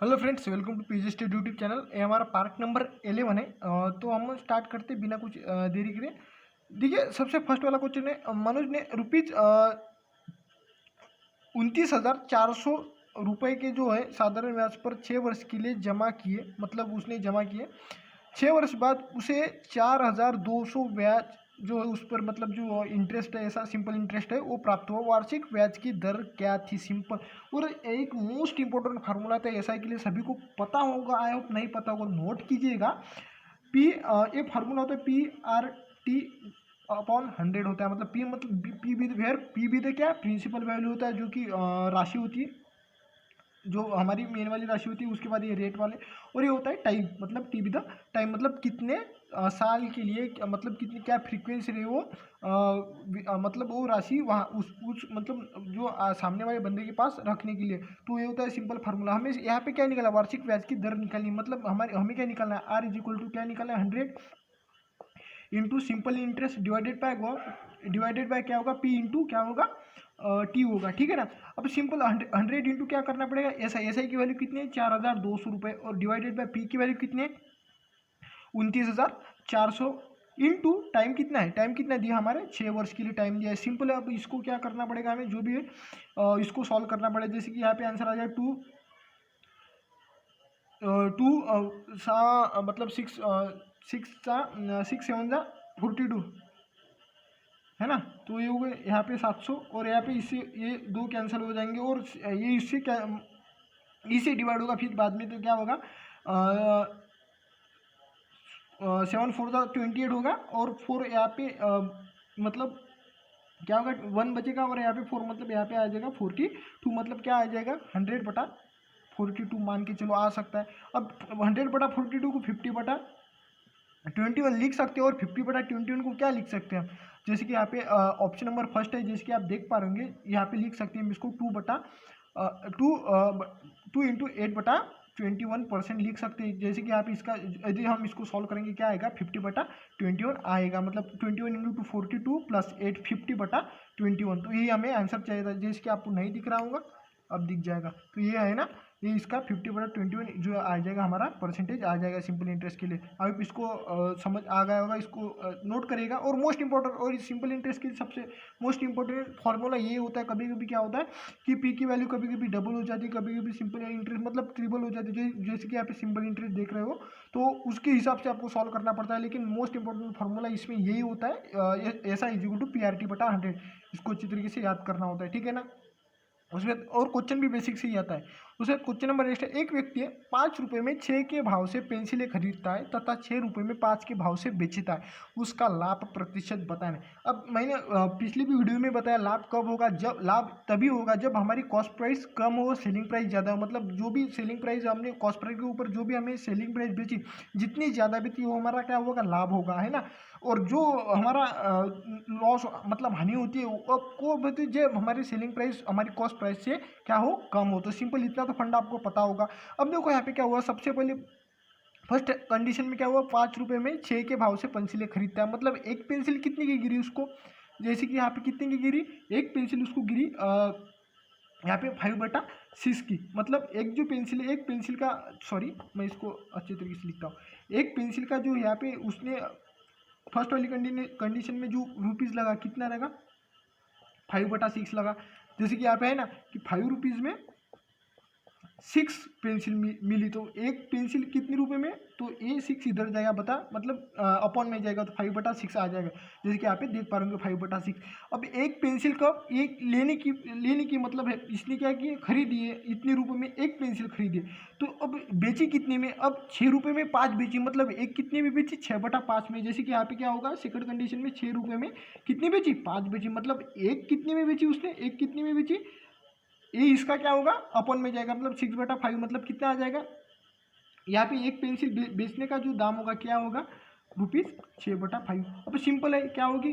Hello friends, welcome to PG study YouTube channel. ये हमारा part number 11 है। तो हम स्टार्ट करते बिना कुछ देरी करे। देखिए, सबसे फर्स्ट वाला क्वेश्चन है, मनोज ने रुपीज 29,400 रुपये के जो है साधारण ब्याज पर 6 वर्ष के लिए जमा किए। मतलब उसने जमा किए, 6 वर्ष बाद उसे 4,200 ब्याज जो है उस पर, मतलब जो इंटरेस्ट है, ऐसा सिंपल इंटरेस्ट है, वो प्राप्त हुआ। वार्षिक ब्याज की दर क्या थी? सिंपल। और एक मोस्ट इंपॉर्टेंट फार्मूला था एसआई के लिए, सभी को पता होगा। आई होप नहीं पता होगा, नोट कीजिएगा। पी ये फार्मूला होता है PRT अपॉन 100 होता है। मतलब पी मतलब पी भी वेयर पी भी क्या प्रिंसिपल वैल्यू होता है, जो कि राशि होती है, जो हमारी मेन वाली राशि होती है। उसके बाद ये रेट वाले, और ये होता है टाइम, मतलब टी बी द टाइम, मतलब कितने साल के लिए, मतलब कितनी क्या फ्रीक्वेंसी रही वो, मतलब वो राशि वहाँ उस मतलब जो सामने वाले बंदे के पास रखने के लिए। तो ये होता है सिंपल फार्मूला। हमें यहाँ पे क्या निकाला? वार्षिक ब्याज की दर निकालनी। मतलब हमें क्या निकालना है? R इज इक्वल टू क्या निकालना है? 100 into simple interest divided by क्या होगा? P इंटू क्या होगा? T होगा। ठीक है ना। अब सिंपल 100 इंटू क्या करना पड़ेगा? एसआई की वैल्यू कितनी है? 4,200 रुपये। और डिवाइडेड बाय P की वैल्यू कितनी है? 29,400। इंटू टाइम कितना है? टाइम कितना दिया हमारे? 6 वर्ष के लिए टाइम दिया है। सिंपल है। अब इसको क्या करना पड़ेगा हमें? जो भी है इसको सॉल्व करना पड़ेगा। जैसे कि यहाँ पे आंसर आ जाए मतलब 6 7 जा 42 है ना। तो ये हो गए यहाँ पे 700, और यहाँ पे इससे ये दो कैंसिल हो जाएंगे, और ये इससे क्या, इससे डिवाइड होगा फिर बाद में। तो क्या होगा? 7 4 जा 28 होगा, और 4 यहाँ पे मतलब क्या होगा? 1 बचेगा, और यहाँ पे 4 मतलब यहाँ पे आ जाएगा 42। मतलब क्या आ जाएगा? 100/42 मान के चलो, आ सकता है। अब 100/42 को 50/21 लिख सकते हो, और 50/21 को क्या लिख सकते हैं? जैसे कि यहाँ पे ऑप्शन नंबर फर्स्ट है, जैसे कि आप देख पा रहे होंगे, यहाँ पे लिख सकते हैं इसको 2/8/21% लिख सकते हैं। जैसे कि आप इसका, यदि हम इसको सॉल्व करेंगे, क्या आएगा? 50/21 आएगा। मतलब 21 इंटू 42 प्लस 8 50/21। तो यही हमें आंसर चाहिए था। जैसे कि आपको नहीं दिख रहा होगा, अब दिख जाएगा। तो ये है ना, ये इसका 50/21 जो आ जाएगा, हमारा परसेंटेज आ जाएगा सिंपल इंटरेस्ट के लिए। अब इसको समझ आ गया होगा, इसको नोट करेगा। और मोस्ट इंपॉर्टेंट, और इस सिंपल इंटरेस्ट के सबसे मोस्ट इंपॉर्टेंट फॉर्मूला ये होता है। कभी कभी क्या होता है कि पी की वैल्यू कभी कभी डबल हो जाती है, कभी कभी सिंपल इंटरेस्ट मतलब ट्रिपल हो जाती है। जैसे कि आप सिंपल इंटरेस्ट देख रहे हो, तो उसके हिसाब से आपको सॉल्व करना पड़ता है। लेकिन मोस्ट इंपॉर्टेंट फॉर्मूला इसमें यही होता है, ऐसा इज इक्वल टू PRT/100। इसको अच्छी तरीके से याद करना होता है। ठीक है ना। उसमें और क्वेश्चन भी बेसिक से ही आता है। उसमें क्वेश्चन नंबर नेक्स्ट है, एक व्यक्ति 5 रुपये में 6 के भाव से पेंसिलें खरीदता है तथा 6 रुपये में 5 के भाव से बेचता है। उसका लाभ प्रतिशत बताना। अब मैंने पिछली भी वीडियो में बताया, लाभ कब होगा? जब लाभ तभी होगा जब हमारी कॉस्ट प्राइस कम हो, सेलिंग प्राइस ज़्यादा हो। मतलब जो भी सेलिंग प्राइस हमने कॉस्ट प्राइस के ऊपर जो भी हमें सेलिंग प्राइस बेची, जितनी ज़्यादा बेची, वो हमारा क्या होगा? लाभ होगा, है ना। और जो हमारा लॉस मतलब हानि होती है, वो बताइए, जब हमारी सेलिंग प्राइस हमारी कॉस्ट प्राइस से क्या हो? कम हो। तो सिंपल इतना तो फंडा आपको पता होगा। अब देखो यहाँ पे क्या हुआ, सबसे पहले फर्स्ट कंडीशन में क्या हुआ? 5 रुपये में 6 के भाव से पेंसिलें खरीदता है। मतलब एक पेंसिल कितने की गिरी उसको? जैसे कि यहाँ पे कितने की गिरी? एक पेंसिल उसको गिरी यहाँ पे 5/6 की। मतलब एक जो पेंसिल है, एक पेंसिल का, सॉरी मैं इसको अच्छे तरीके से लिखता हूँ। एक पेंसिल का जो यहाँ पे उसने फर्स्ट वाली कंडीशन में जो रुपीज़ लगा, कितना लगा? 5/6 लगा। जैसे कि यहाँ पे है ना कि 5 रुपीज़ में 6 पेंसिल मिली, तो एक पेंसिल कितने रुपए में? तो ये 6 इधर जाएगा, बता मतलब अपॉन में जाएगा, तो 5/6 आ जाएगा। जैसे कि यहाँ पे देख पा रहे होंगे 5/6। अब एक पेंसिल का एक लेने की मतलब है, इसने क्या किया? खरीदी है, इतने रुपए में एक पेंसिल खरीदी है। तो अब बेची कितने में? अब 6 रुपये में 5 बेची, मतलब एक कितने में बेची? 6/5 में। जैसे कि यहाँ पे क्या होगा? सेकंड कंडीशन में 6 रुपये में कितनी बेची? 5 बेची। मतलब एक कितने में बेची उसने? एक कितने में बेची? ये इसका क्या होगा? अपॉन में जाएगा, मतलब 6/5। मतलब कितना आ जाएगा? यहाँ पे एक पेंसिल बेचने का जो दाम होगा, क्या होगा? ₹6/5। अब सिंपल है, क्या होगी?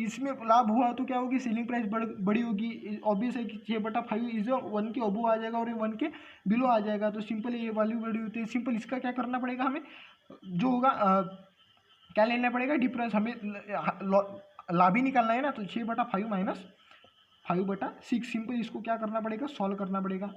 इसमें लाभ हुआ तो क्या होगी? सेलिंग प्राइस बड़ी होगी। ऑब्वियस है कि 6/5 इज 1 के अबो आ जाएगा, और ये 1 के बिलो आ जाएगा। तो सिंपल ये वैल्यू बड़ी होती है। सिंपल इसका क्या करना पड़ेगा हमें? जो होगा क्या लेना पड़ेगा? डिफरेंस। हमें लाभ ही निकालना है ना। तो 6/5 माइनस 5/6, सिंपल इसको क्या करना पड़ेगा? सॉल्व करना पड़ेगा।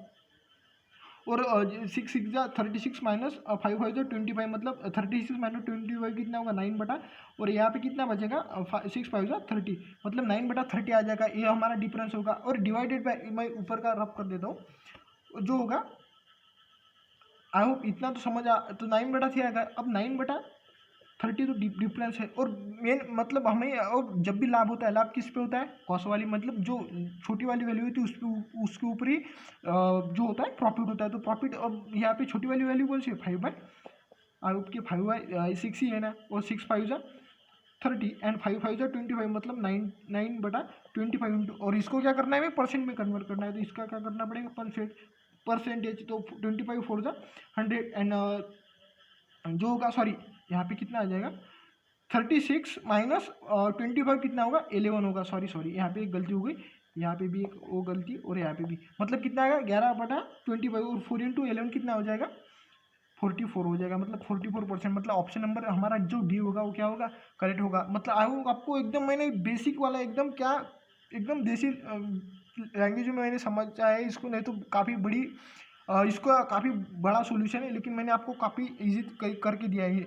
और 6 माइनस 5 5 25 मतलब 36 माइनस 25 कितना होगा 9 बटा, और यहाँ पे कितना बचेगा 6 5 30 मतलब 9/30 आ जाएगा। ये हमारा डिफरेंस होगा। और डिवाइडेड बाय, मैं ऊपर का रफ कर देता हूँ जो होगा, आई होप इतना तो समझ आ, तो 9/3 आएगा। अब 9/30 तो डिफरेंस है। और मेन मतलब हमें, और जब भी लाभ होता है, लाभ किस पे होता है, कॉस्ट वाली, मतलब जो छोटी वाली वैल्यू होती है उसके ऊपर ही जो होता है प्रॉफिट होता है। तो प्रॉफिट, अब यहाँ पे छोटी वाली वैल्यू कौन सी है 5/, आई होप कि 5/6 ही है ना, और 6 5 30 एंड 5 5 25 मतलब 9/25 और इसको क्या करना है, हमें परसेंट में कन्वर्ट करना है। तो इसका क्या करना पड़ेगा, परसेंटेज। तो 25 4 100 एंड जो होगा, सॉरी यहाँ पे कितना आ जाएगा 36 माइनस 25 कितना होगा 11 होगा। सॉरी यहाँ पे एक गलती हो गई, यहाँ पे भी एक वो गलती, और यहाँ पे भी, मतलब कितना आएगा 11/25, और 4 × 11 कितना हो जाएगा 44 हो जाएगा, मतलब 44%। मतलब ऑप्शन नंबर हमारा जो डी होगा वो क्या होगा, करेक्ट होगा। मतलब आपको एकदम मैंने बेसिक वाला एकदम क्या, एकदम देसी लैंग्वेज में मैंने समझा है इसको, नहीं तो काफ़ी बड़ी इसका काफ़ी बड़ा सॉल्यूशन है, लेकिन मैंने आपको काफ़ी इजी करके दिया है,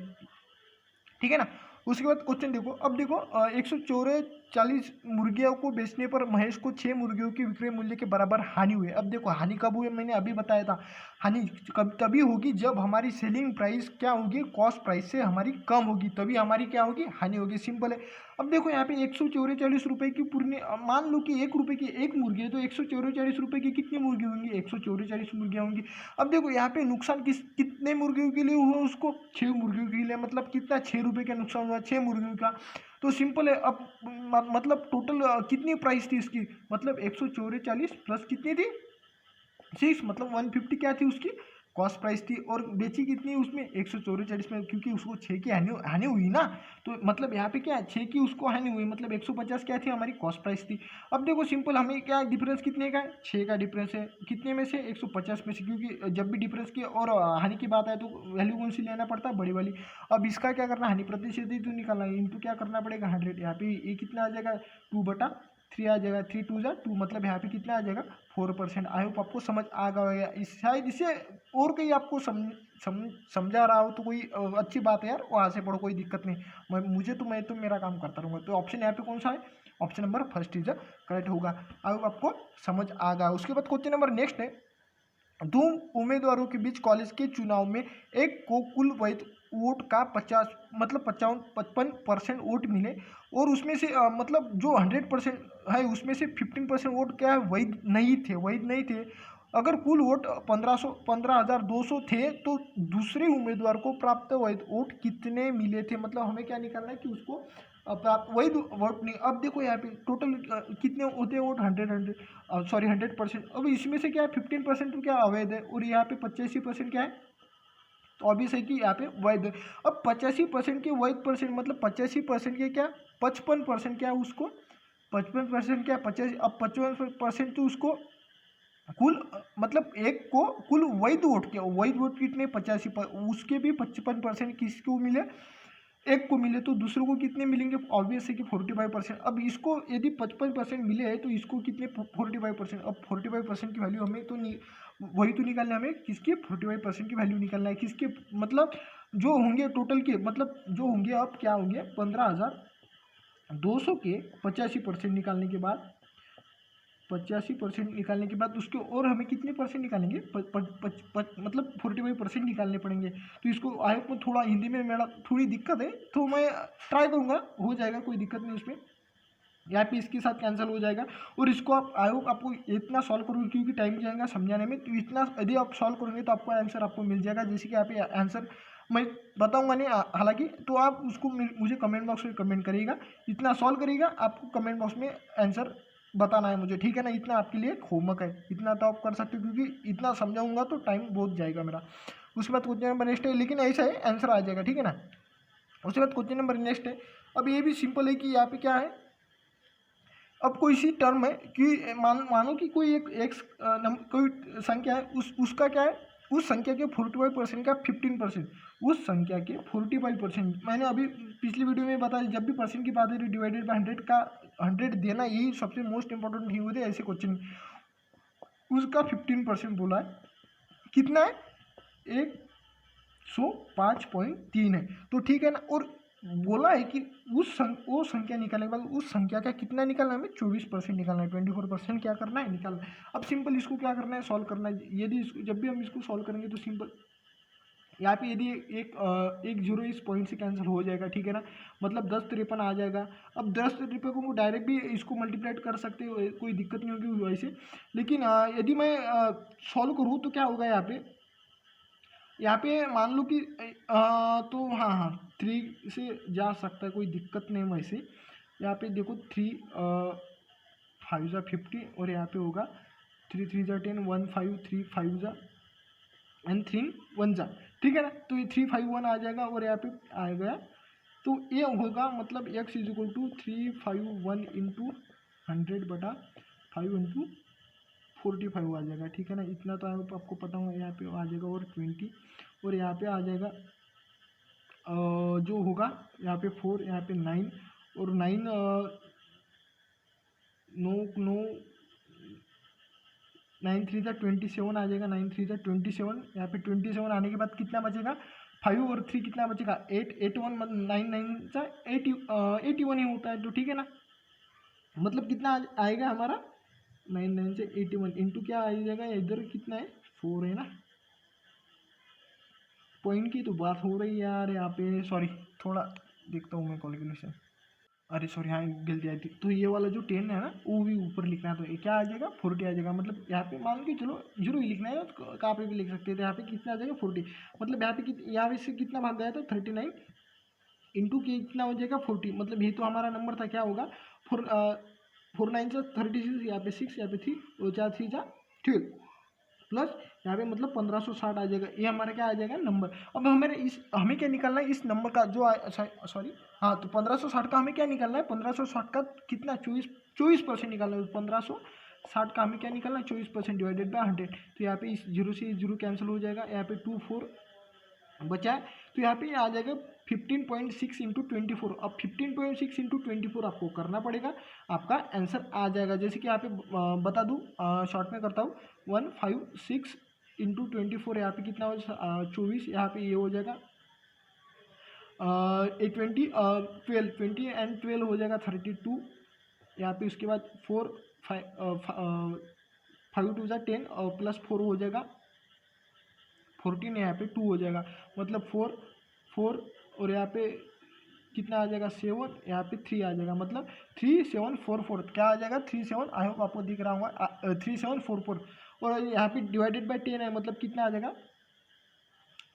ठीक है ना। उसके बाद क्वेश्चन देखो, अब देखो 144 मुर्गियों को बेचने पर महेश को 6 मुर्गियों की विक्रय मूल्य के बराबर हानि हुई। अब देखो हानि कब हुई, मैंने अभी बताया था, हानि कब तभी होगी जब हमारी सेलिंग प्राइस क्या होगी, कॉस्ट प्राइस से हमारी कम होगी, तभी हमारी क्या होगी, हानि होगी। सिंपल है। अब देखो यहाँ पे 144 की पूर्ण, मान लो कि 1 रुपये की एक मुर्गी है, तो 144 की कितनी मुर्गी होंगी, 144 मुर्गियाँ होंगी। अब देखो यहाँ पे नुकसान कितने मुर्गियों के लिए हुआ, उसको 6 मुर्गियों के लिए, मतलब कितना 6 रुपये का नुकसान हुआ 6 मुर्गियों का। तो सिंपल है। अब मतलब टोटल कितनी प्राइस थी इसकी, मतलब 144 प्लस कितनी थी 6, मतलब 150 क्या थी उसकी कॉस्ट प्राइस थी, और बेची कितनी उसमें 144 में, क्योंकि उसको 6 की हानि हुई ना। तो मतलब यहाँ पे क्या है 6 की उसको हानि हुई, मतलब 150 क्या थी हमारी कॉस्ट प्राइस थी। अब देखो सिंपल, हमें क्या डिफरेंस कितने का है 6 का डिफरेंस है, कितने में से 150 में से, क्योंकि जब भी डिफरेंस की और हानि की बात आए तो वैल्यू कौन सी लेना पड़ता है, बड़ी वाली। अब इसका क्या करना, हानि प्रतिशत ही तो निकालना है, इनटू क्या करना पड़ेगा 100। यहाँ पे ये कितना आ जाएगा 2/3 आ जाएगा, 3 2 2, मतलब यहाँ पे कितना आ जाएगा 4%। आई होप आपको समझ आ गया। शायद इसे और कहीं आपको समझा रहा हो तो कोई अच्छी बात है यार, वहाँ से पढ़ो, कोई दिक्कत नहीं। मैं तो मेरा काम करता रहूँगा। तो ऑप्शन यहाँ पे कौन सा है, option number first is correct होगा। आई होप आपको समझ आ गया। उसके बाद क्वेश्चन नंबर नेक्स्ट है, दो उम्मीदवारों के बीच कॉलेज के चुनाव में एक को कुल वैध वोट का 50 मतलब 55% वोट मिले, और उसमें से मतलब जो 100% है उसमें से 15% वोट क्या है वैध नहीं थे। अगर कुल वोट 15,200 थे तो दूसरे उम्मीदवार को प्राप्त वैध वोट कितने मिले थे। मतलब हमें क्या निकालना है कि उसको प्राप्त वैध वोट नहीं। अब देखो यहाँ पे टोटल कितने होते हैं वोट 100% अब इसमें से क्या है 15% तो क्या अवैध है, और यहाँ पे 85% क्या है, तो ऑब्वियस है कि यहाँ पे वैध है। अब 85% के वैध परसेंट मतलब 85% के क्या 55% क्या है उसको 55% क्या 50, अब 55% तो उसको कुल मतलब एक को कुल वैध वोट कितने 85 उसके भी 55% किसको मिले, एक को मिले, तो दूसरों को कितने मिलेंगे, ऑब्वियस है कि 45%। अब इसको यदि 55% मिले हैं तो इसको कितने 45%। अब 45% की वैल्यू हमें तो नहीं, वही तो निकालना है हमें, किसके 45% की वैल्यू निकालना है, किसके मतलब जो होंगे टोटल के, मतलब जो होंगे अब क्या होंगे 15,200 के 85% निकालने के बाद 85% निकालने के बाद उसके और हमें कितने परसेंट निकालेंगे मतलब 45% निकालने पड़ेंगे। तो इसको आई होप थोड़ा हिंदी में मेरा थोड़ी दिक्कत है, तो मैं ट्राई करूँगा, हो जाएगा, कोई दिक्कत नहीं उसमें। यहाँ पे इसके साथ कैंसिल हो जाएगा। और इसको आप आई होप आपको इतना सॉल्व करोगे क्योंकि टाइम जाएगा समझाने में, तो इतना यदि आप सॉल्व करोगे तो आपको आंसर आपको मिल जाएगा। जैसे कि यहाँ पे आंसर मैं बताऊंगा नहीं हालांकि, तो आप उसको मुझे कमेंट बॉक्स में कमेंट करिएगा, इतना सॉल्व करिएगा, आपको कमेंट बॉक्स में आंसर बताना है मुझे, ठीक है ना। इतना आपके लिए होमवर्क है, इतना तो आप कर सकते हो क्योंकि इतना समझाऊंगा तो टाइम बहुत जाएगा मेरा। उसके बाद क्वेश्चन नंबर नेक्स्ट है, लेकिन ऐसा है आंसर आ जाएगा, ठीक है ना। उसके बाद क्वेश्चन नंबर नेक्स्ट है, अब ये भी सिंपल है कि यहाँ पे क्या है, अब कोई सी टर्म है कि मानो कि कोई एक एक्स कोई संख्या है, उसका क्या है, उस संख्या के 45% का 15%, उस संख्या के 45%, मैंने अभी पिछली वीडियो में बताया जब भी परसेंट की बात है डिवाइडेड बाय 100 का 100 देना, यही सबसे मोस्ट इंपॉर्टेंट थिंग होती है ऐसे क्वेश्चन। उसका 15% बोला है कितना है 105.3 है। तो ठीक है ना, और बोला है कि वो संख्या निकालने के बाद उस संख्या का कितना निकालना है, हमें 24% निकालना है, 24% क्या करना है, निकालना है। अब सिंपल इसको क्या करना है, सॉल्व करना है। यदि जब भी हम इसको सॉल्व करेंगे तो सिंपल यहाँ पे यदि एक जीरो इस पॉइंट से कैंसिल हो जाएगा, ठीक है ना, मतलब 1053 आ जाएगा। अब 1053 को डायरेक्ट भी इसको मल्टीप्लाइड कर सकते हो, कोई दिक्कत नहीं होगी वैसे। लेकिन यदि मैं सॉल्व करूँ तो क्या होगा, यहाँ पे मान लो कि तो हाँ हाँ 3 से जा सकता है, कोई दिक्कत नहीं वैसे। यहाँ पे देखो 3 5 जा 50 और यहाँ पे होगा 3 3 जा 10 1 5 3 5 जा एंड 3 1 जा, ठीक है ना। तो ये 3 5 1 आ जाएगा और यहाँ पे आ गया। तो ये होगा मतलब x is equal to 351 into 100/5 into 45 आ जाएगा, ठीक है ना। इतना तो आपको पता होगा, यहाँ पे आ जाएगा और 20 और यहाँ पे आ जाएगा जो होगा यहाँ पे 4, यहाँ पे 9 और 9 नो 9 3 जा 27 आ जाएगा, 9 3 जा 27। यहाँ पे 27 आने के बाद कितना बचेगा, 5 और 3 कितना बचेगा 8 81 मतलब 9 9 जा 81 ही होता है, तो ठीक है ना। मतलब कितना आएगा हमारा 9 9 से 81 इंटू क्या आ जाएगा, इधर कितना है 4 है ना। पॉइंट की तो बात हो रही है यार यहाँ पे, सॉरी थोड़ा देखता हूँ मैं कैलकुलेशन, अरे सॉरी हाँ गलती आई थी। तो ये वाला जो 10 है ना वो भी ऊपर लिखना है, तो ये क्या आ जाएगा 40 आ जाएगा। मतलब यहाँ पे मान के चलो जीरो ही लिखना है, तो कहाँ पे भी लिख सकते थे। यहाँ पे कितना आ जाएगा 40, मतलब यहाँ पे से कितना भाग गया था 39 इंटू के कितना हो जाएगा 40, मतलब ये तो हमारा नंबर था, क्या होगा 4 9 से 36, यहाँ पे 6, यहाँ पे 3 और 4 3 जा 12 प्लस यहाँ पे मतलब 1560 आ जाएगा। ये हमारा क्या आ जाएगा नंबर। अब हमें क्या निकालना है इस नंबर का जो सॉरी हाँ, तो 1560 का हमें क्या निकालना है, 1560 का कितना 24% निकालना है। 1560 का हमें क्या निकालना है 24% डिवाइडेड बाय 100। तो यहाँ पे इस जीरो से जीरो कैंसिल हो जाएगा, यहाँ पे 2 4 बचा है। तो यहाँ पे आ जाएगा 15.6 इंटू 24। अब 15.6 इंटू 24 आपको करना पड़ेगा, आपका आंसर आ जाएगा। जैसे कि यहाँ पे बता दूँ, शॉर्ट में करता हूँ, 156 इंटू 24 यहाँ पे कितना हो 24, यहाँ पे ये हो जाएगा 20 एंड 12 हो जाएगा 32। यहाँ पे उसके बाद 4 5 2 जा 10 और प्लस 4 हो जाएगा 14, यहाँ पे 2 हो जाएगा, मतलब 4 4 और यहाँ पे कितना आ जाएगा 7, यहाँ पे 3 आ जाएगा, मतलब 3744 क्या आ जाएगा 37। आई होप आपको दिख रहा होगा 3744। और यहाँ पे डिवाइडेड बाय 10 है, मतलब कितना आ जाएगा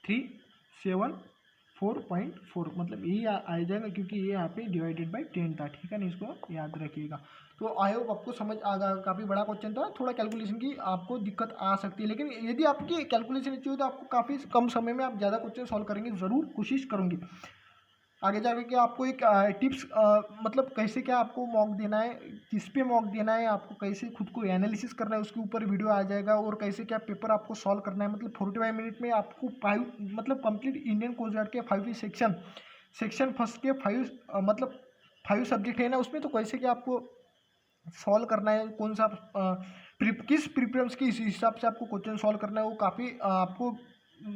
374.4, मतलब यही आ जाएगा क्योंकि ये यहाँ पे डिवाइडेड बाय 10 था, ठीक है ना। इसको याद रखिएगा। तो आई होप आपको समझ आ गया, काफ़ी बड़ा क्वेश्चन था, थोड़ा कैलकुलेशन की आपको दिक्कत आ सकती है, लेकिन यदि आपकी कैलकुलेशन अच्छी हो तो आपको काफ़ी कम समय में आप ज़्यादा क्वेश्चन सॉल्व करेंगे, ज़रूर कोशिश करूँगी। आगे जाकर के आपको एक टिप्स मतलब कैसे क्या आपको मॉक देना है, किस पे मॉक देना है, आपको कैसे खुद को एनालिसिस करना है, उसके ऊपर वीडियो आ जाएगा। और कैसे क्या पेपर आपको सॉल्व करना है, मतलब 45 मिनट में आपको 5 मतलब कंप्लीट इंडियन कोस्ट गार्ड के 5 सेक्शन फर्स्ट के 5 मतलब 5 सब्जेक्ट है ना, उसमें तो कैसे क्या आपको सॉल्व करना है, कौन सा किस प्रिफरेंस के हिसाब से आपको क्वेश्चन सॉल्व करना है, वो काफ़ी आपको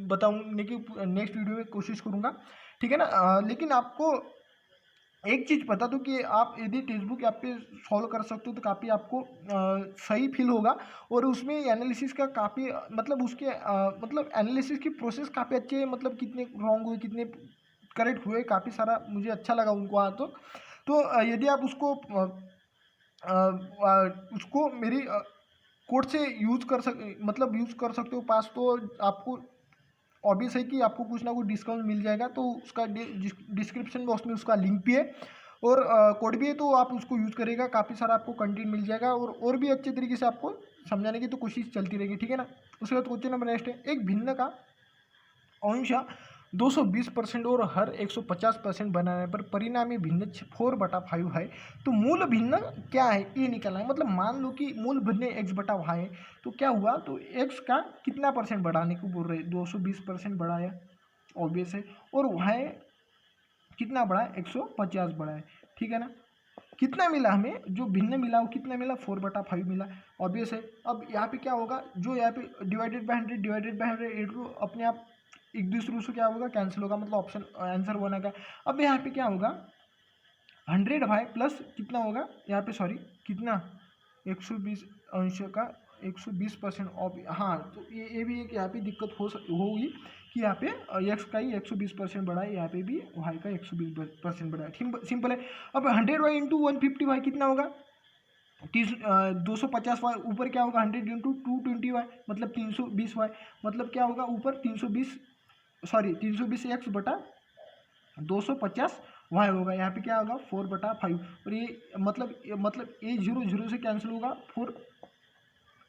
बताऊंने की नेक्स्ट वीडियो में कोशिश करूँगा, ठीक है ना। लेकिन आपको एक चीज़ बता दूं कि आप यदि टेक्स्ट बुक आप पे सॉल्व कर सकते हो तो काफ़ी आपको सही फील होगा। और उसमें एनालिसिस का काफ़ी मतलब उसके मतलब एनालिसिस की प्रोसेस काफ़ी अच्छी है, मतलब कितने रॉन्ग हुए कितने करेक्ट हुए, काफ़ी सारा मुझे अच्छा लगा उनको। तो यदि आप उसको मेरी कोड से यूज़ कर मतलब यूज़ कर सकते हो पास, तो आपको ऑब्वियस है कि आपको कुछ ना कुछ डिस्काउंट मिल जाएगा। तो उसका डिस्क्रिप्शन बॉक्स में उसका लिंक भी है और कोड भी है, तो आप उसको यूज़ करेगा, काफ़ी सारा आपको कंटेंट मिल जाएगा और भी अच्छे तरीके से आपको समझाने की तो कोशिश चलती रहेगी, ठीक है ना। उसके बाद क्वेश्चन नंबर नेक्स्ट है, एक भिन्न का अंश 220% और हर 150% बनाने पर परिणामी भिन्न 4/5 है, तो मूल भिन्न क्या है ये निकालना है। मतलब मान लो कि मूल भिन्न x/y है, तो क्या हुआ, तो x का कितना परसेंट बढ़ाने को बोल रहे हैं, 220% बढ़ाया ऑब्वियस है, और y कितना बढ़ा है 150 बढ़ा है, ठीक है ना। कितना मिला हमें, जो भिन्न मिला वो कितना मिला, 4/5 मिला। ऑब्वियस है। अब यहाँ पे क्या होगा, जो यहाँ पे डिवाइडेड बाय 100 डिवाइडेड बाय 100 अपने आप एक दूसरे से क्या होगा, कैंसिल होगा, मतलब ऑप्शन आंसर बनेगा। अब यहाँ पे क्या होगा, 100 भाई प्लस कितना होगा यहाँ पे, सॉरी कितना, 120 अंश का 120% ऑफ। हाँ, तो ये भी एक यहाँ पे दिक्कत होगी कि यहाँ पे एक्स का ही 120% बढ़ा है, यहाँ पे भी वाई का 120% बढ़ा है। सिंपल है। अब 100 वाई इंटू 150 वाई कितना होगा, 250 वाई, ऊपर क्या होगा 100 इंटू 220 वाई मतलब 320 वाई, मतलब क्या होगा ऊपर 320, सॉरी 320 एक्स बटा 250 वाई होगा। यहाँ पे क्या होगा 4/5, और ये मतलब ये 0 0 से कैंसिल होगा, 4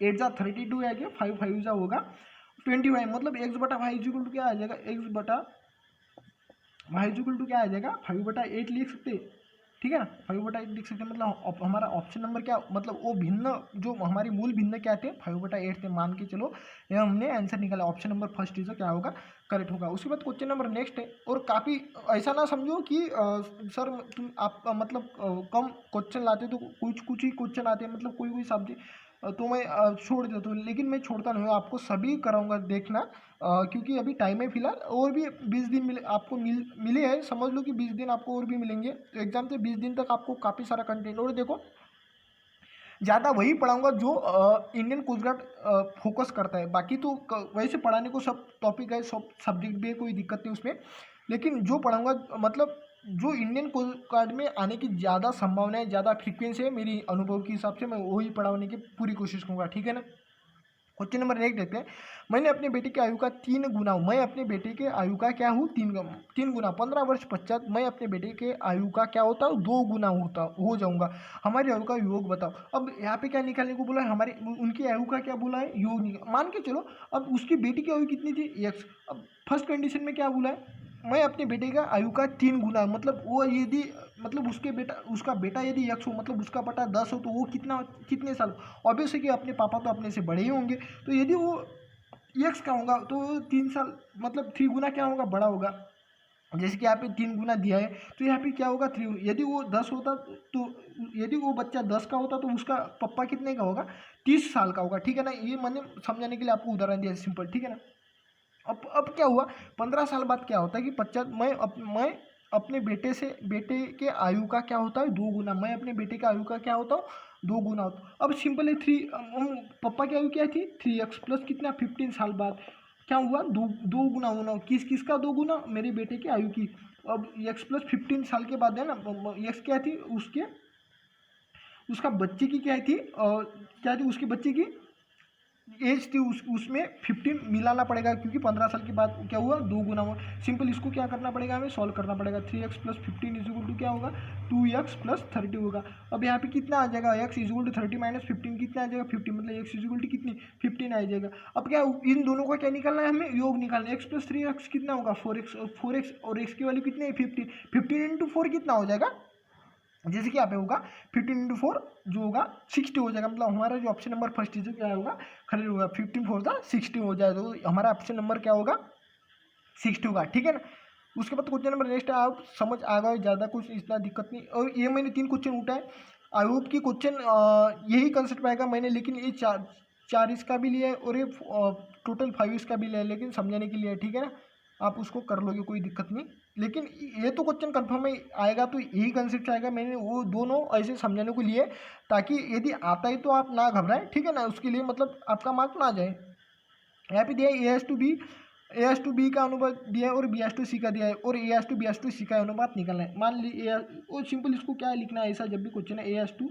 8 जा 32 है क्या, 5 5 जा होगा 20 वाई, मतलब एक्स बटा वाई इक्वल टू क्या आ जाएगा, एक्स बटा वाई इक्वल टू क्या आ जाएगा 5/8 लिख सकते हैं, ठीक है ना, 5/8 लिख सकते हैं। मतलब हमारा ऑप्शन नंबर क्या, मतलब वो भिन्न जो हमारी मूल भिन्न क्या थे 5/8 थे, मान के चलो ये हमने आंसर निकाला, ऑप्शन नंबर फर्स्ट इज क्या होगा, करेक्ट होगा। उसके बाद क्वेश्चन नंबर नेक्स्ट है, और काफ़ी ऐसा ना समझो कि सर तुम आप मतलब कम क्वेश्चन लाते तो कुछ ही क्वेश्चन आते हैं, मतलब कोई सब्जेक्ट तो मैं छोड़ देता हूँ, लेकिन मैं छोड़ता नहीं हूँ, आपको सभी कराऊंगा देखना, क्योंकि अभी टाइम है फिलहाल, और भी 20 दिन आपको मिले हैं, समझ लो कि 20 दिन आपको और भी मिलेंगे, तो एग्जाम से 20 दिन तक आपको काफ़ी सारा कंटेंट। और देखो ज़्यादा वही पढ़ाऊंगा जो इंडियन कोस्ट गार्ड फोकस करता है, बाकी तो वैसे पढ़ाने को सब टॉपिक है, सब सब्जेक्ट भी है, कोई दिक्कत नहीं उसमें, लेकिन जो पढ़ाऊंगा मतलब जो इंडियन कोस्ट गार्ड में आने की ज़्यादा संभावना है, ज़्यादा फ्रीक्वेंसी है, मेरी अनुभव के हिसाब से मैं वही पढ़ाने की पूरी कोशिश करूँगा, ठीक है ना। क्वेश्चन नंबर 1 देखते हैं। मैंने अपने बेटे की आयु का 3 गुना, मैं अपने बेटे के आयु का क्या हूँ 3 गुना, 15 वर्ष पश्चात मैं अपने बेटे के आयु का क्या होता हूँ 2 गुना हो जाऊंगा, हमारी आयु का योग बताओ। अब यहाँ पे क्या निकालने को बोला है, हमारे उनकी आयु का क्या बोला है, योग मान के चलो। अब उसकी बेटी की आयु कितनी थी एक्स, अब फर्स्ट कंडीशन में क्या बोला है, मैं अपने बेटे का आयु का 3 गुना, मतलब वो यदि मतलब उसका बेटा यदि एक्स हो, मतलब उसका बेटा 10 हो, तो वो कितने साल, ऑब्वियस है कि अपने पापा तो अपने से बड़े ही होंगे, तो यदि वो एक्स का होगा तो 3 साल मतलब 3 गुना क्या होगा, बड़ा होगा। जैसे कि यहाँ पे 3 गुना दिया है, तो यहाँ पे क्या होगा 3, यदि वो 10 होता तो यदि वो बच्चा 10 का होता तो उसका पप्पा कितने का होगा, 30 साल का होगा, ठीक है ना। ये मैंने समझाने के लिए आपको उदाहरण दिया, सिंपल, ठीक है ना। अब क्या हुआ, 15 साल बाद क्या होता है कि 50 मैं अपने बेटे के आयु का क्या होता है 2 गुना, मैं अपने बेटे के आयु का क्या होता हूँ 2 गुना होता हूँ। अब सिंपल है, पापा की आयु क्या थी 3x प्लस कितना 15 साल बाद क्या हुआ, दो गुना होना, किसका 2 गुना, मेरे बेटे की आयु की। अब x प्लस 15 साल के बाद है ना, x क्या थी उसका बच्चे की क्या थी, क्या थी उसके बच्चे की एज थी, उसमें 15 मिलाना पड़ेगा, क्योंकि 15 साल के बाद क्या हुआ 2 गुना हुआ। सिंपल इसको क्या करना पड़ेगा, हमें सॉल्व करना पड़ेगा। 3x plus 15 is equal to क्या होगा 2x प्लस 30 होगा। अब यहाँ पे कितना आ जाएगा, x is equal to 30 minus 15 कितना आ जाएगा 50, मतलब x इज इक्वल टू कितनी 15 आ जाएगा। अब क्या इन दोनों का क्या निकालना है, हमें योग निकालना है। x प्लस 3x कितना होगा 4x और x की वैल्यू कितनी है 15 इंटू 4 कितना हो जाएगा, जैसे कि यहाँ पे होगा 15 इंटू 4 जो होगा 60 हो जाएगा, मतलब हमारा जो ऑप्शन नंबर फर्स्ट इज क्या होगा खरीद होगा, 15 4 था 60 हो जाएगा, तो हमारा ऑप्शन नंबर क्या होगा 60 होगा, ठीक है ना। उसके बाद क्वेश्चन नंबर नेक्स्ट है, आप समझ आ गए, ज़्यादा कुछ इतना दिक्कत नहीं। और ये मैंने 3 क्वेश्चन उठाए, आई होप की क्वेश्चन यही कंसेप्ट आएगा मैंने, लेकिन ये चार इसका भी लिया है और ये टोटल 5 इसका भी लिया है, लेकिन समझाने के लिए, ठीक है ना, आप उसको कर लोगे कोई दिक्कत नहीं। लेकिन ये तो क्वेश्चन कंफर्म है आएगा, तो यही कंसेप्ट आएगा, मैंने वो दोनों ऐसे समझाने को लिए ताकि यदि आता है तो आप ना घबराएं, ठीक है ना, उसके लिए मतलब आपका मार्क ना जाए। यहाँ पे दिया है ए एस टू बी का अनुपात दिया है और बी एस टू सी का दिया है, और A is to B is to C का अनुपात निकलना है। मान ली वो सिंपल इसको क्या लिखना है, ऐसा जब भी क्वेश्चन है A is to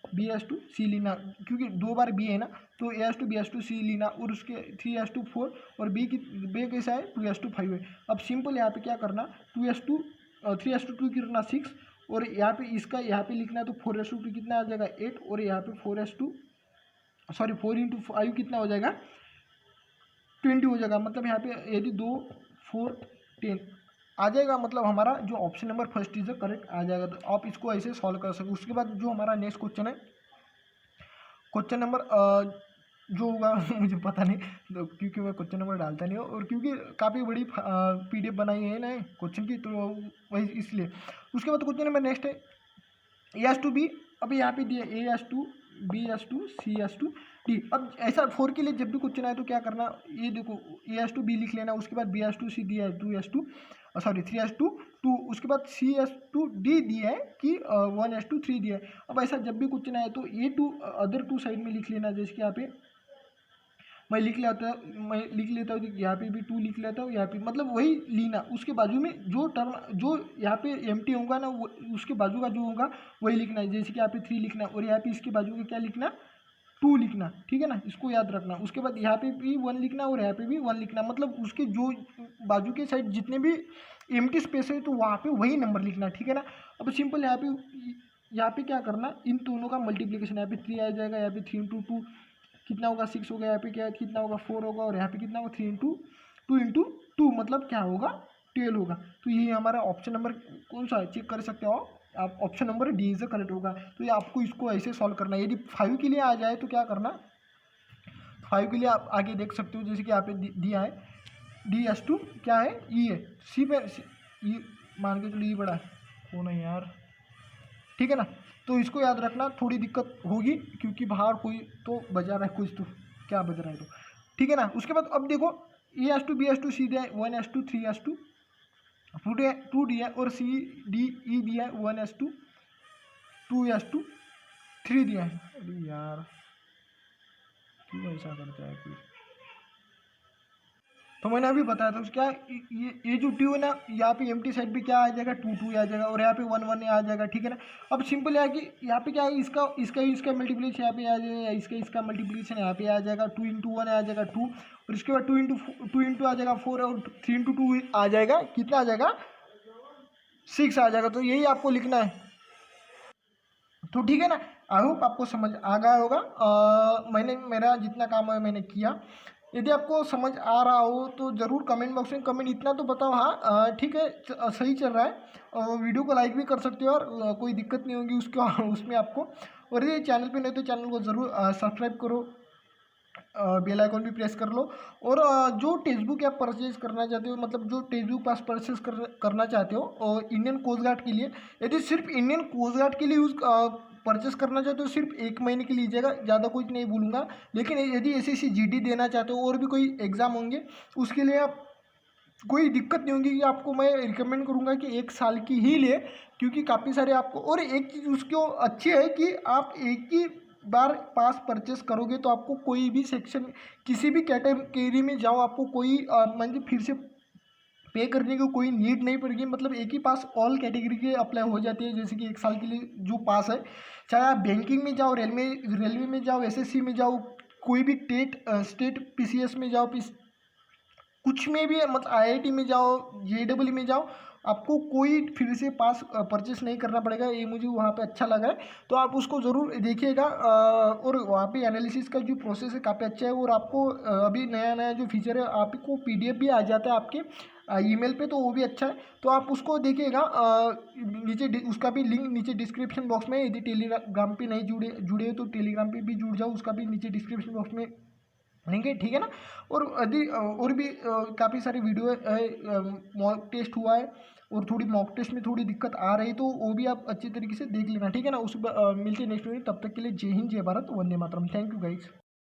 B is to C लेना, क्योंकि 2 बार बी है ना, तो A is to B is to C लेना, और उसके 3:4 और बी कैसा है 2:5 है। अब सिंपल यहाँ पे क्या करना 3:2 कितना 6, और यहाँ पे इसका यहाँ पे लिखना है, तो 4:2 कितना आ जाएगा 8, और यहाँ पे 4 इंटू 5 कितना हो जाएगा 20 हो जाएगा, मतलब यहाँ पे यदि 2 4 10 आ जाएगा, मतलब हमारा जो option number first is correct आ जाएगा। तो आप इसको ऐसे सॉल्व कर सकते। उसके बाद जो हमारा नेक्स्ट क्वेश्चन है, क्वेश्चन नंबर जो होगा मुझे पता नहीं, तो क्योंकि मैं क्वेश्चन नंबर डालता नहीं हूँ, और क्योंकि काफ़ी बड़ी PDF बनाई है ना क्वेश्चन की, तो वही इसलिए। उसके बाद क्वेश्चन नंबर नेक्स्ट है, A/B, अब यहाँ पे दिया A/2 B/2 C/2 D। अब ऐसा 4 के लिए जब भी क्वेश्चन आए तो क्या करना, ये देखो A/B लिख लेना, उसके बाद B/2 C दिया है 2/2 सॉरी 3/2 2, उसके बाद C/2 D दिया है कि 1/2 3 दिया है। अब ऐसा जब भी क्वेश्चन आए तो ये टू अदर टू साइड में लिख लेना, जैसे कि यहाँ पे मैं लिख लेता हूँ यहाँ पे भी 2 लिख लेता हूँ, यहाँ पे मतलब वही लीना, उसके बाजू में जो टर्म जो यहाँ पे एम्प्टी होगा ना वो उसके बाजू का जो होगा वही लिखना है, जैसे कि यहाँ पे 3 लिखना और यहाँ पे इसके बाजू का क्या लिखना 2 लिखना, ठीक है ना, इसको याद रखना। उसके बाद यहाँ पे भी 1 लिखना और यहाँ पे भी 1 लिखना, मतलब उसके जो बाजू के साइड जितने भी एम्प्टी स्पेस है तो वहाँ पे वही नंबर लिखना, ठीक है ना। अब सिंपल यहाँ पे क्या करना, इन दोनों का मल्टीप्लीकेशन, यहाँ पे 3 आ जाएगा, यहाँ पे 3 इंटू 2 कितना होगा 6 होगा, यहाँ पे क्या है कितना होगा 4 होगा, और यहाँ पे कितना होगा 3 इंटू 2 मतलब क्या होगा 12 होगा। तो ये हमारा ऑप्शन नंबर कौन सा है चेक कर सकते हो आप, option number D is correct होगा। तो ये आपको इसको ऐसे सॉल्व करना है। यदि 5 के लिए आ जाए तो क्या करना, 5 के लिए आप आगे देख सकते हो, जैसे कि यहाँ पे दिया है D/2 क्या है ई है, सी पे ई मान के चलो ई बड़ा हो नहीं यार, ठीक है ना। तो इसको याद रखना, थोड़ी दिक्कत होगी क्योंकि बाहर कोई तो बजा रहा है, कुछ तो क्या बज रहा है तो, ठीक है ना। उसके बाद अब देखो A/2 B/2 C दिया है 1/2 3/2 2 दिया है, और C/D/E दिया है 1/2 2/2 3 दिया है। अरे यार क्यों ऐसा करता है कोई। तो मैंने अभी बताया था क्या, ये जो ट्यू है ना, यहाँ पे एम्प्टी साइड पे क्या आ जाएगा 2 2 आ जाएगा, और यहाँ पे 1 1 आ जाएगा, ठीक है ना। अब सिंपल है कि यहाँ पे क्या है, इसका मल्टीप्लिकेशन यहाँ पे आ जाएगा, इसका मल्टीप्लिकेशन यहाँ पे आ जाएगा, 2 इंटू 1 आ जाएगा 2, और इसके बाद 2 इंटू आ जाएगा 4, और 3 इंटू 2 आ जाएगा कितना आ जाएगा 6 आ जाएगा। तो यही आपको लिखना है, तो ठीक है ना। आई होप आपको समझ आ गया होगा। मैंने मेरा जितना काम है मैंने किया। यदि आपको समझ आ रहा हो तो ज़रूर कमेंट बॉक्स में कमेंट इतना तो बताओ हाँ ठीक है सही चल रहा है। वीडियो को लाइक भी कर सकते हो, और कोई दिक्कत नहीं होगी उसको उसमें आपको। और ये चैनल पे नहीं तो चैनल को ज़रूर सब्सक्राइब करो, बेल आइकॉन भी प्रेस कर लो। और जो टेक्स्ट बुक आप परचेज करना चाहते हो, मतलब जो टेक्स्ट बुक पास परचेज करना चाहते हो इंडियन कोस्ट गार्ड के लिए, यदि सिर्फ इंडियन कोस्ट गार्ड के लिए यूज़ परचेस करना चाहते हो सिर्फ 1 महीने के लिए लीजिएगा, ज़्यादा कुछ नहीं बोलूँगा। लेकिन यदि SSC GD देना चाहते हो और भी कोई एग्ज़ाम होंगे उसके लिए आप कोई दिक्कत नहीं होगी, कि आपको मैं रिकमेंड करूँगा कि 1 साल की ही ले, क्योंकि काफ़ी सारे आपको, और एक चीज़ उसको अच्छी है कि आप एक ही बार पास परचेस करोगे तो आपको कोई भी सेक्शन किसी भी कैटेगरी में जाओ आपको कोई मतलब फिर से पे करने की कोई नीड नहीं पड़ेगी। मतलब एक ही पास ऑल कैटेगरी के अप्लाई हो जाती है, जैसे कि 1 साल के लिए जो पास है, चाहे आप बैंकिंग में जाओ, रेलवे में जाओ, SSC में जाओ, कोई भी स्टेट PCS में जाओ, कुछ में भी मतलब IIT में जाओ, JEE में जाओ, आपको कोई फिर से पास परचेस नहीं करना पड़ेगा। ये मुझे वहाँ पे अच्छा लगा है, तो आप उसको ज़रूर देखिएगा। और वहाँ पे एनालिसिस का जो प्रोसेस है काफ़ी अच्छा है, और आपको अभी नया नया जो फीचर है आपको PDF भी आ जाता है आपके ईमेल पे, तो वो भी अच्छा है, तो आप उसको देखिएगा। नीचे उसका भी लिंक नीचे डिस्क्रिप्शन बॉक्स में, यदि टेलीग्राम पे नहीं जुड़े हो तो टेलीग्राम पे भी जुड़ जाओ, उसका भी नीचे डिस्क्रिप्शन बॉक्स में लिंक है, ठीक है ना। और यदि और भी काफ़ी सारी वीडियो है, मॉक टेस्ट हुआ है, और थोड़ी मॉक टेस्ट में थोड़ी दिक्कत आ रही, तो वो भी आप अच्छी तरीके से देख लेना, ठीक है ना। मिलते हैं नेक्स्ट वीडियो, तब तक के लिए जय हिंद, जय भारत, वंदे मातरम। Thank you guys.